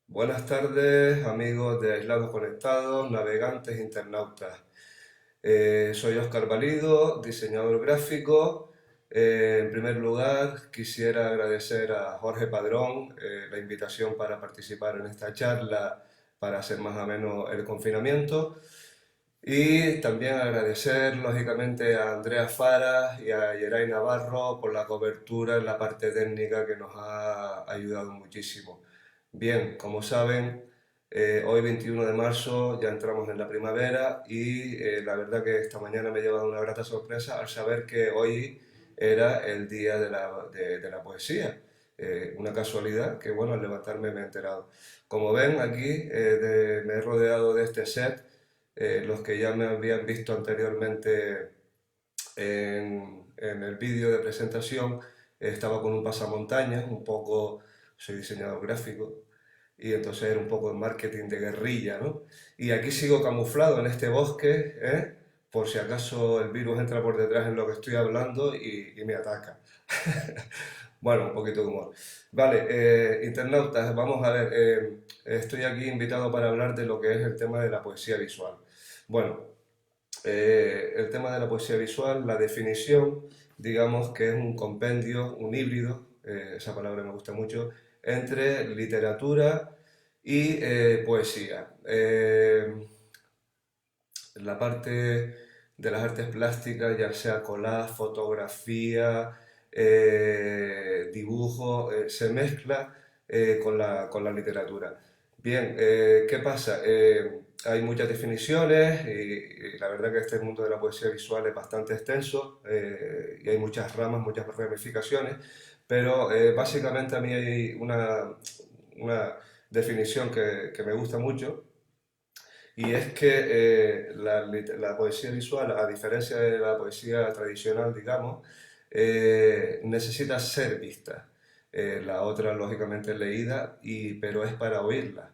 Buenas tardes, amigos de Aislados Conectados, navegantes, internautas. Soy Óscar Valido, diseñador gráfico. En primer lugar, quisiera agradecer a Jorge Padrón la invitación para participar en esta charla para hacer más o menos el confinamiento. Y también agradecer, lógicamente, a Andrea Fara y a Yeray Navarro por la cobertura en la parte técnica que nos ha ayudado muchísimo. Bien, como saben, hoy 21 de marzo ya entramos en la primavera y la verdad que esta mañana me ha llevado una grata sorpresa al saber que hoy era el día de la poesía. Una casualidad que, bueno, al levantarme me he enterado. Como ven, aquí me he rodeado de este set. Los que ya me habían visto anteriormente en el vídeo de presentación, estaba con un pasamontañas, un poco, soy diseñador gráfico, y entonces era un poco de marketing de guerrilla, ¿no? Y aquí sigo camuflado en este bosque, ¿eh? Por si acaso el virus entra por detrás en lo que estoy hablando y me ataca. Bueno, un poquito de humor. Vale, internautas, vamos a ver, estoy aquí invitado para hablar de lo que es el tema de la poesía visual. Bueno, el tema de la poesía visual, la definición, digamos que es un compendio, un híbrido, esa palabra me gusta mucho, entre literatura y poesía. La parte de las artes plásticas, ya sea collage, fotografía, dibujo, se mezcla con la literatura. Bien, ¿qué pasa? Hay muchas definiciones y la verdad que este mundo de la poesía visual es bastante extenso y hay muchas ramas, muchas ramificaciones, pero básicamente a mí hay una definición que me gusta mucho y es que la poesía visual, a diferencia de la poesía tradicional, digamos, necesita ser vista. La otra, lógicamente, es leída, pero es para oírla.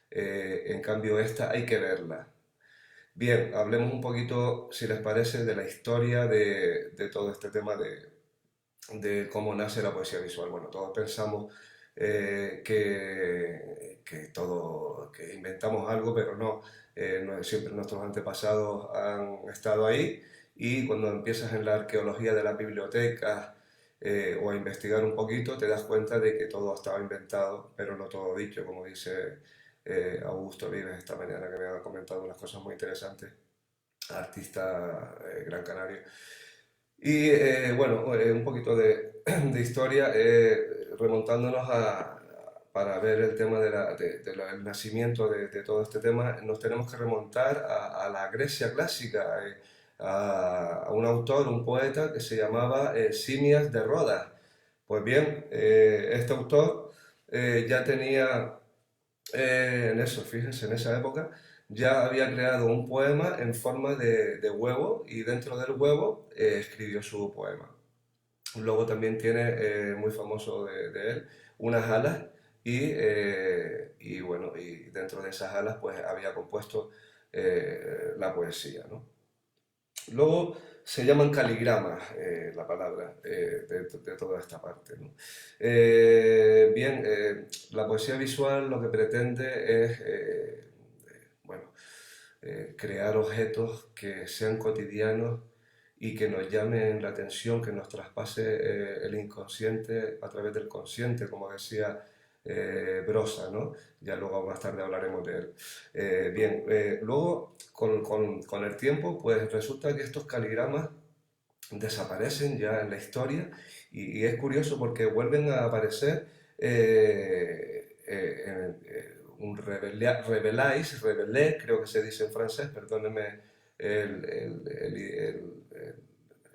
En cambio, esta hay que verla. Bien, hablemos un poquito, si les parece, de la historia de todo este tema de cómo nace la poesía visual. Bueno, todos pensamos que inventamos algo, pero no. Siempre nuestros antepasados han estado ahí y cuando empiezas en la arqueología de las bibliotecas o a investigar un poquito, te das cuenta de que todo estaba inventado, pero no todo dicho, como dice Augusto Vives esta mañana, que me ha comentado unas cosas muy interesantes, artista gran canario. Y bueno, un poquito de historia, remontándonos para ver el tema del nacimiento de todo este tema, nos tenemos que remontar a la Grecia clásica, a un autor, un poeta que se llamaba Simias de Rodas. Pues bien, este autor ya tenía en eso, fíjense, en esa época ya había creado un poema en forma de huevo y dentro del huevo escribió su poema. Luego también tiene, muy famoso de él, unas alas y bueno, y dentro de esas alas pues había compuesto la poesía, ¿no? Luego se llaman caligramas, la palabra de toda esta parte, ¿no? Bien, la poesía visual lo que pretende es, bueno, crear objetos que sean cotidianos y que nos llamen la atención, que nos traspase el inconsciente a través del consciente, como decía Brosa, ¿no? Ya luego más tarde hablaremos de él. Bien, luego con el tiempo, pues resulta que estos caligramas desaparecen ya en la historia y es curioso porque vuelven a aparecer un revelé, creo que se dice en francés, perdónenme el, el- el-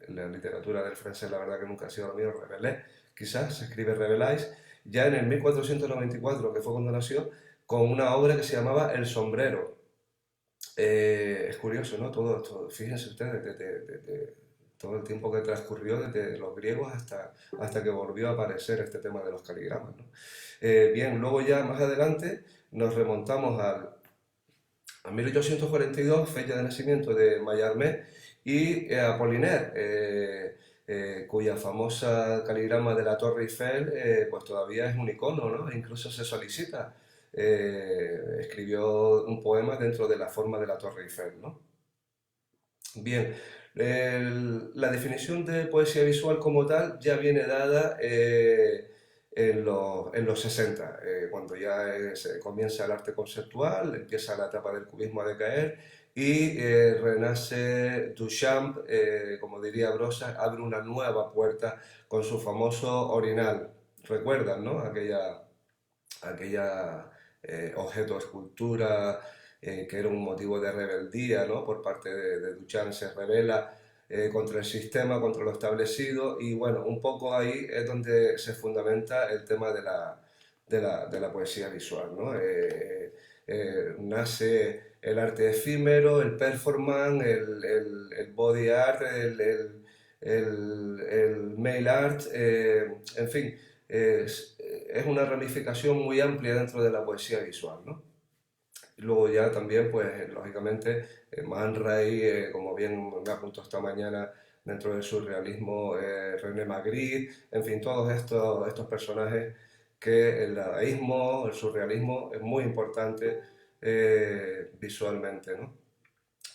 la literatura del francés, la verdad que nunca ha sido lo mío, revelé, quizás se escribe reveláis, ya en el 1494, que fue cuando nació, con una obra que se llamaba El sombrero. Es curioso, ¿no? Fíjense ustedes, desde todo el tiempo que transcurrió desde los griegos hasta que volvió a aparecer este tema de los caligramas, ¿no? Bien, luego ya más adelante nos remontamos a 1842, fecha de nacimiento de Mallarmé, y Apollinaire, cuya famosa caligrama de la Torre Eiffel pues todavía es un icono, ¿no? E incluso se solicita. escribió un poema dentro de la forma de la Torre Eiffel, ¿no? Bien, la definición de poesía visual como tal ya viene dada en los 60, cuando ya comienza el arte conceptual, empieza la etapa del cubismo a decaer y renace Duchamp, como diría Brossa, abre una nueva puerta con su famoso orinal. ¿Recuerdan, no? Aquella objeto, escultura, que era un motivo de rebeldía, ¿no? Por parte de Duchamp, se rebela contra el sistema, contra lo establecido, y bueno, un poco ahí es donde se fundamenta el tema de la poesía visual, ¿no? Nace el arte efímero, el performance, el body art, el mail art, en fin, es una ramificación muy amplia dentro de la poesía visual, ¿no? Y luego ya también, pues lógicamente, Man Ray, como bien me apuntó esta mañana, dentro del surrealismo, René Magritte, en fin, todos estos personajes que el dadaísmo, el surrealismo es muy importante visualmente, ¿no?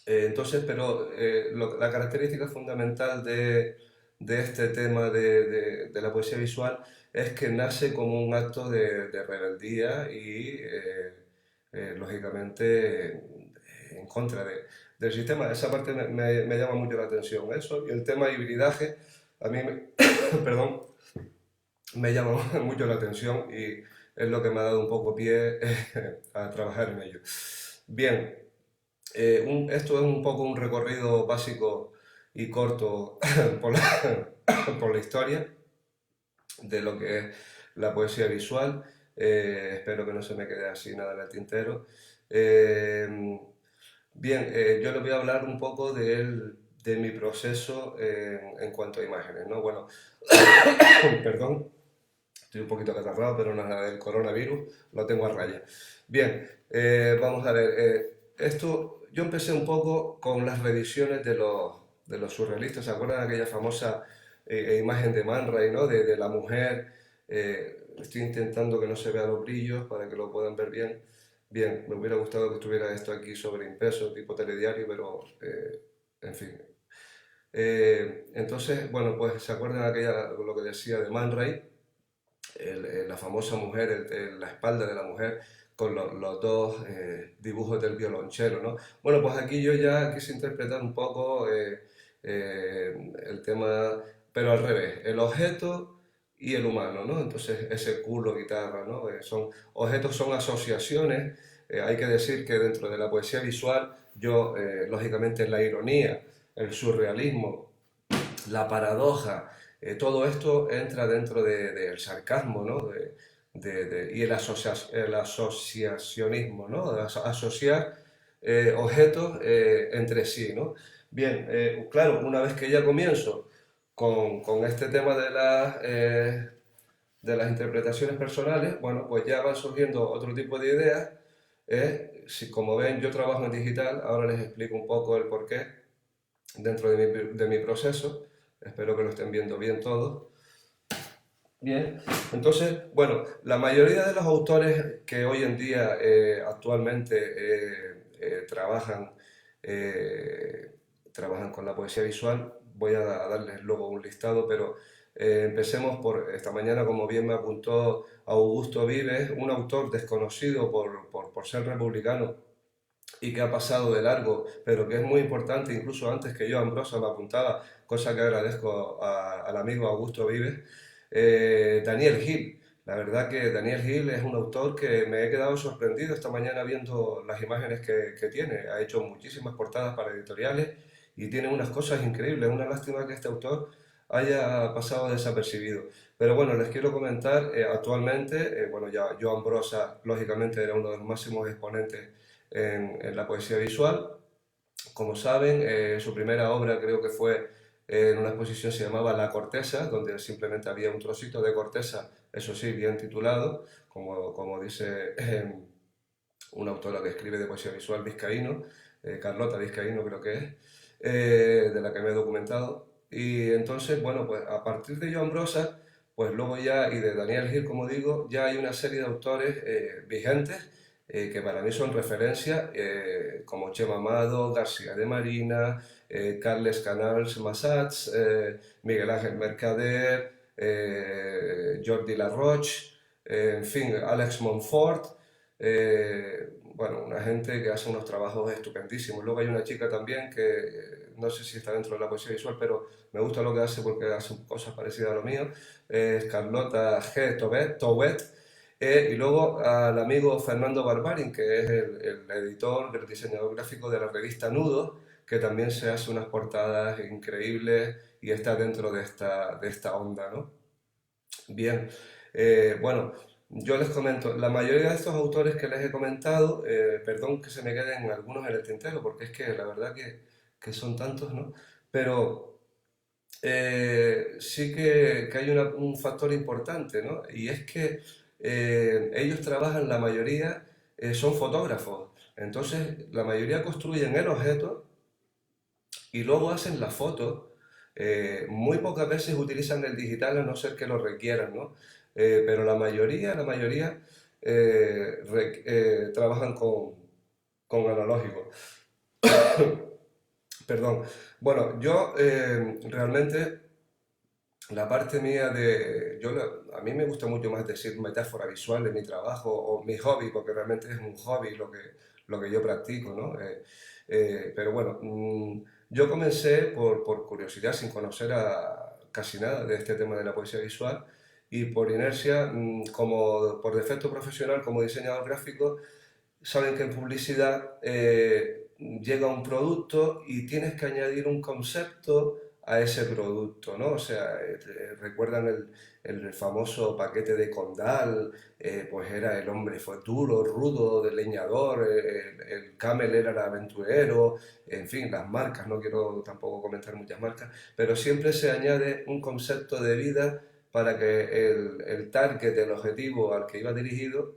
Entonces, pero la característica fundamental de este tema de la poesía visual es que nace como un acto de rebeldía y, lógicamente, en contra del sistema. Esa parte me llama mucho la atención, eso. Y el tema hibridaje, a mí, perdón, me llama mucho la atención y es lo que me ha dado un poco pie a trabajar en ello. Bien, esto es un poco un recorrido básico y corto por por la historia de lo que es la poesía visual. Espero que no se me quede así nada en el tintero. Eh, Bien, yo les voy a hablar un poco de mi proceso en cuanto a imágenes, ¿no? Bueno, perdón, estoy un poquito catarrado, pero nada del coronavirus, lo tengo a raya. Bien, vamos a ver. Yo empecé un poco con las revisiones de los surrealistas. ¿Se acuerdan de aquella famosa imagen de Man Ray, ¿no? De la mujer. Estoy intentando que no se vean los brillos para que lo puedan ver bien. Bien, me hubiera gustado que estuviera esto aquí sobreimpreso, tipo telediario, pero en fin. Entonces, bueno, pues se acuerdan de aquella, lo que decía de Man Ray, la famosa mujer, la espalda de la mujer con los dos dibujos del violonchelo, ¿no? Bueno, pues aquí yo ya quise interpretar un poco el tema, pero al revés, el objeto y el humano, ¿no? Entonces ese culo, guitarra, ¿no? Son asociaciones. Hay que decir que dentro de la poesía visual, yo, lógicamente, la ironía, el surrealismo, la paradoja, todo esto entra dentro del sarcasmo, ¿no? Y el asociacionismo, ¿no? Asociar objetos entre sí, ¿no? Bien, claro, una vez que ya comienzo con este tema de las interpretaciones personales, bueno, pues ya van surgiendo otro tipo de ideas. Si, como ven, yo trabajo en digital, ahora les explico un poco el porqué dentro de mi proceso. Espero que lo estén viendo bien todos. Bien, entonces, bueno, la mayoría de los autores que hoy en día actualmente eh, trabajan con la poesía visual, voy a darles luego un listado, pero empecemos por esta mañana, como bien me apuntó Augusto Vives, un autor desconocido por ser republicano y que ha pasado de largo, pero que es muy importante, incluso antes que yo, Ambrosa me apuntaba, cosa que agradezco al amigo Augusto Vives, Daniel Gil. La verdad que Daniel Gil es un autor que me he quedado sorprendido esta mañana viendo las imágenes que tiene. Ha hecho muchísimas portadas para editoriales y tiene unas cosas increíbles. Una lástima que este autor haya pasado desapercibido. Pero bueno, les quiero comentar, actualmente, bueno, ya Joan Brossa, lógicamente, era uno de los máximos exponentes en la poesía visual. Como saben, su primera obra creo que fue en una exposición se llamaba La Corteza, donde simplemente había un trocito de corteza, eso sí, bien titulado, como dice una autora que escribe de poesía visual vizcaíno, Carlota Vizcaíno creo que es, de la que me he documentado. Y entonces, bueno, pues a partir de Joan Brossa, pues luego ya, y de Daniel Gil, como digo, ya hay una serie de autores vigentes que para mí son referencia, como Chema Amado, García de Marina, Carles Canals Massats, Miguel Ángel Mercader, Jordi Laroche, en fin, Alex Montfort, bueno, una gente que hace unos trabajos estupendísimos. Luego hay una chica también que no sé si está dentro de la poesía visual, pero me gusta lo que hace porque hace cosas parecidas a lo mío, es Carlota G. Tobet, y luego al amigo Fernando Barbarin, que es el editor, el diseñador gráfico de la revista Nudo, que también se hace unas portadas increíbles y está dentro de esta onda, ¿no? Bien, bueno, yo les comento, la mayoría de estos autores que les he comentado, perdón que se me queden algunos en el tintero, porque es que la verdad que son tantos, ¿no? Pero sí que hay un factor importante, ¿no? Y es que ellos trabajan, la mayoría son fotógrafos, entonces la mayoría construyen el objeto y luego hacen la foto. Muy pocas veces utilizan el digital a no ser que lo requieran, ¿no? Pero la mayoría trabajan con analógico. Perdón. Bueno, yo realmente la parte mía de... a mí me gusta mucho más decir metáfora visual en mi trabajo o mi hobby, porque realmente es un hobby lo que yo practico, ¿no? Pero bueno, yo comencé por curiosidad, sin conocer casi nada de este tema de la poesía visual, y por inercia, como por defecto profesional, como diseñador gráfico, saben que en publicidad llega un producto y tienes que añadir un concepto a ese producto, ¿no? O sea, recuerdan el famoso paquete de Condal, pues era el hombre fue duro, rudo, del leñador, el Camel era el aventurero, en fin, las marcas, no quiero tampoco comentar muchas marcas, pero siempre se añade un concepto de vida para que el target, el objetivo al que iba dirigido,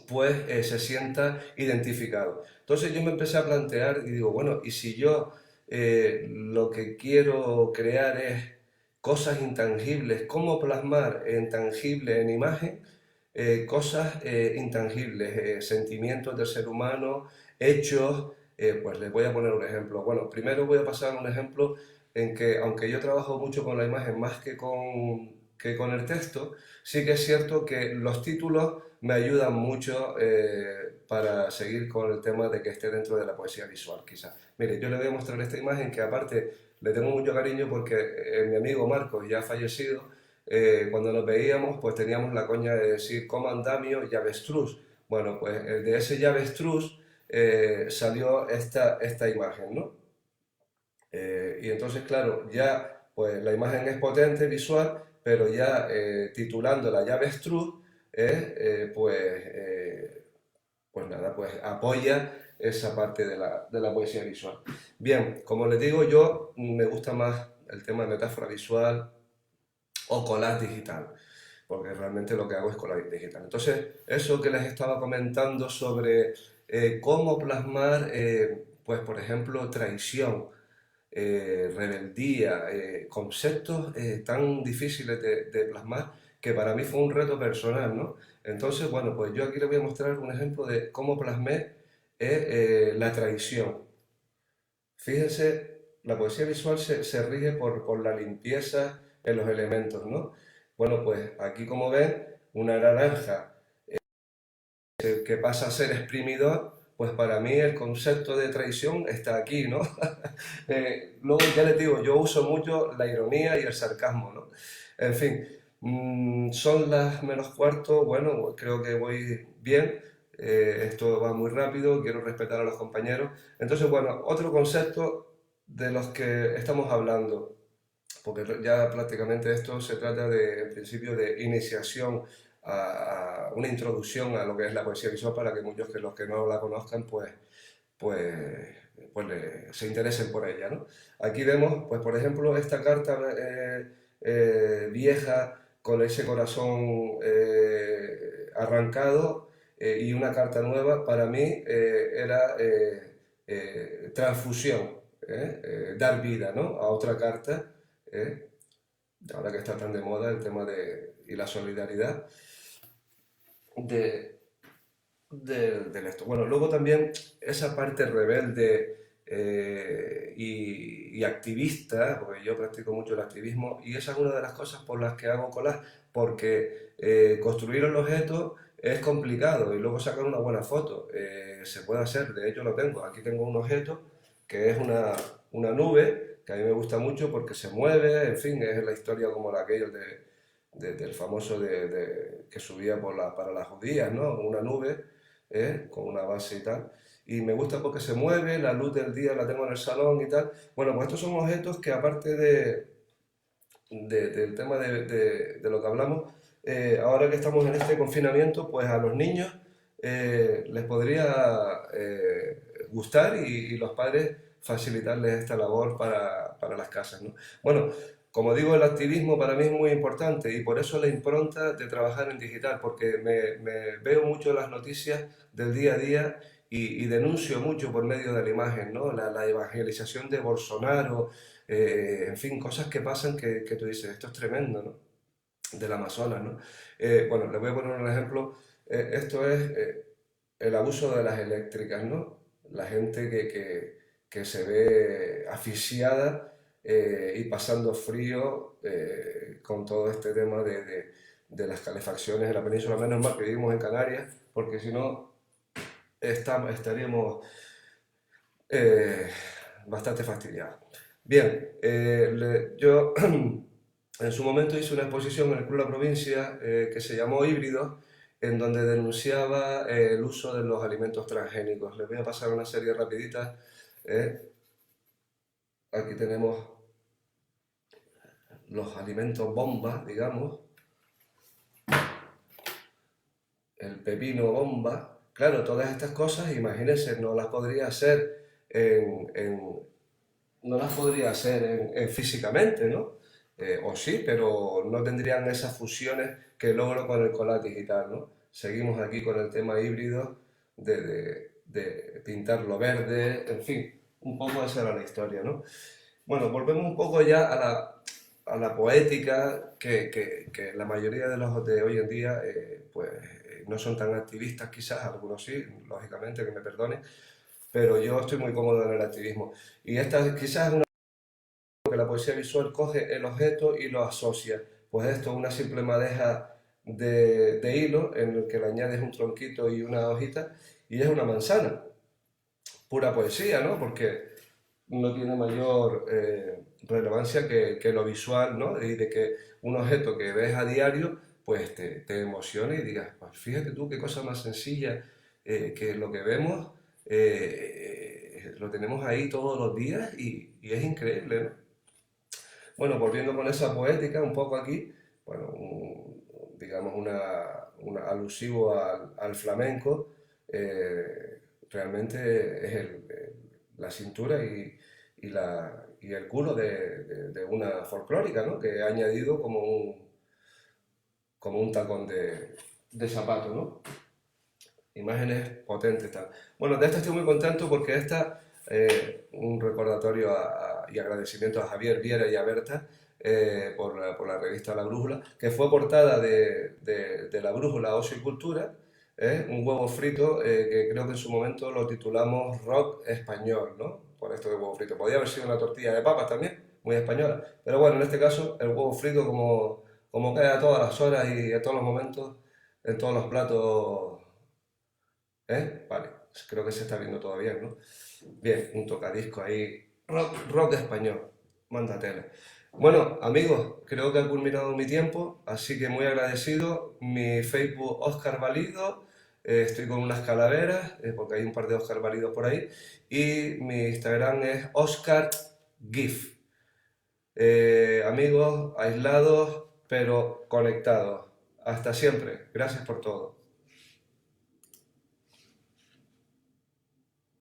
pues se sienta identificado. Entonces yo me empecé a plantear y digo, bueno, ¿y si yo lo que quiero crear es cosas intangibles? ¿Cómo plasmar en tangible, en imagen, cosas intangibles, sentimientos del ser humano, hechos? Pues les voy a poner un ejemplo. Bueno, primero voy a pasar un ejemplo en que, aunque yo trabajo mucho con la imagen más que con el texto, sí que es cierto que los títulos me ayudan mucho para seguir con el tema de que esté dentro de la poesía visual, quizás. Mire, yo le voy a mostrar esta imagen que aparte le tengo mucho cariño porque mi amigo Marcos, ya fallecido, cuando nos veíamos pues teníamos la coña de decir comandamio y avestruz. Bueno, pues de ese avestruz salió esta imagen, ¿no? Y entonces, claro, ya pues la imagen es potente, visual, pero ya titulando la llave avestruz, pues nada, pues apoya esa parte de la poesía visual. Bien, como les digo, yo me gusta más el tema de metáfora visual o collage digital, porque realmente lo que hago es collage digital. Entonces, eso que les estaba comentando sobre cómo plasmar, pues por ejemplo, traición, rebeldía, conceptos tan difíciles de plasmar que para mí fue un reto personal, ¿no? Entonces, bueno, pues yo aquí les voy a mostrar un ejemplo de cómo plasmé la traición. Fíjense, la poesía visual se rige por la limpieza en los elementos, ¿no? Bueno, pues aquí como ven, una naranja que pasa a ser exprimidor, pues para mí el concepto de traición está aquí, ¿no? Luego ya les digo, yo uso mucho la ironía y el sarcasmo, ¿no? En fin, son las menos cuarto, bueno, creo que voy bien, esto va muy rápido, quiero respetar a los compañeros. Entonces, bueno, otro concepto de los que estamos hablando, porque ya prácticamente esto se trata de, en principio, de iniciación a una introducción a lo que es la poesía visual para que muchos que los que no la conozcan, pues, se interesen por ella, ¿no? Aquí vemos, pues por ejemplo, esta carta vieja con ese corazón arrancado y una carta nueva, para mí era transfusión, dar vida, ¿no? A otra carta. ¿eh? ahora que está tan de moda el tema y la solidaridad de, del esto. Bueno, luego también esa parte rebelde y activista, porque yo practico mucho el activismo, y esa es una de las cosas por las que hago collage, porque construir el objeto es complicado y luego sacar una buena foto. Se puede hacer, de hecho lo tengo. Aquí tengo un objeto que es una nube, que a mí me gusta mucho porque se mueve, en fin, es la historia como la aquellos del famoso que subía para las judías, ¿no? Una nube con una base y tal. Y me gusta porque se mueve, la luz del día la tengo en el salón y tal. Bueno, pues estos son objetos que aparte del tema de lo que hablamos, ahora que estamos en este confinamiento, pues a los niños les podría gustar y los padres facilitarles esta labor para las casas, ¿no? Bueno, como digo, el activismo para mí es muy importante y por eso la impronta de trabajar en digital, porque me veo mucho las noticias del día a día y denuncio mucho por medio de la imagen, ¿no? La evangelización de Bolsonaro, en fin, cosas que pasan que tú dices, esto es tremendo, ¿no? Del Amazonas, ¿no? Bueno, le voy a poner un ejemplo. Esto es el abuso de las eléctricas, ¿no? La gente que se ve asfixiada y pasando frío con todo este tema de las calefacciones en la península. Menos mal que vivimos en Canarias, porque si no estaríamos eh, bastante fastidiados. Bien, yo en su momento hice una exposición en el Club La Provincia que se llamó Híbridos, en donde denunciaba el uso de los alimentos transgénicos. Les voy a pasar una serie rapidita. eh. Aquí tenemos los alimentos bomba, digamos, el pepino bomba. Claro, todas estas cosas, imagínense, no las podría hacer no las podría hacer físicamente, ¿no? O sí, pero no tendrían esas fusiones que logro con el collage digital, ¿no? Seguimos aquí con el tema híbrido de pintarlo verde, en fin, un poco esa era la historia, ¿no? Bueno, volvemos un poco ya a la poética, que la mayoría de los de hoy en día, pues no son tan activistas quizás, algunos sí, lógicamente, que me perdonen, pero yo estoy muy cómodo en el activismo. Y esta quizás es una que la poesía visual coge el objeto y lo asocia. Pues esto, una simple madeja de hilo en el que le añades un tronquito y una hojita y es una manzana. Pura poesía, ¿no? Porque no tiene mayor relevancia que lo visual, ¿no? Y de que un objeto que ves a diario, pues te emocione y digas, pues fíjate tú qué cosa más sencilla, que lo que vemos lo tenemos ahí todos los días y es increíble, ¿no? Bueno, volviendo con esa poética un poco aquí, bueno, digamos alusivo al flamenco, realmente es la cintura y el culo de una folclórica, ¿no? Que ha añadido como un tacón de zapato, ¿no? Imágenes potentes, tal. Bueno, de esta estoy muy contento porque un recordatorio y agradecimiento a Javier Viera y a Berta por la revista La Brújula, que fue portada de La Brújula, Ocio y Cultura, un huevo frito que creo que en su momento lo titulamos Rock Español, ¿no? Por esto de huevo frito. Podría haber sido una tortilla de papas también, muy española, pero bueno, en este caso el huevo frito como cae a todas las horas y a todos los momentos, en todos los platos. Vale, creo que se está viendo todavía, ¿no? Bien, un tocadisco ahí, rock español, manda tela. Bueno, amigos, creo que ha culminado mi tiempo, así que muy agradecido. Mi Facebook Oscar Valido, estoy con unas calaveras, porque hay un par de Oscar Validos por ahí, y mi Instagram es Oscar GIF. Amigos, aislados, pero conectados. Hasta siempre. Gracias por todo.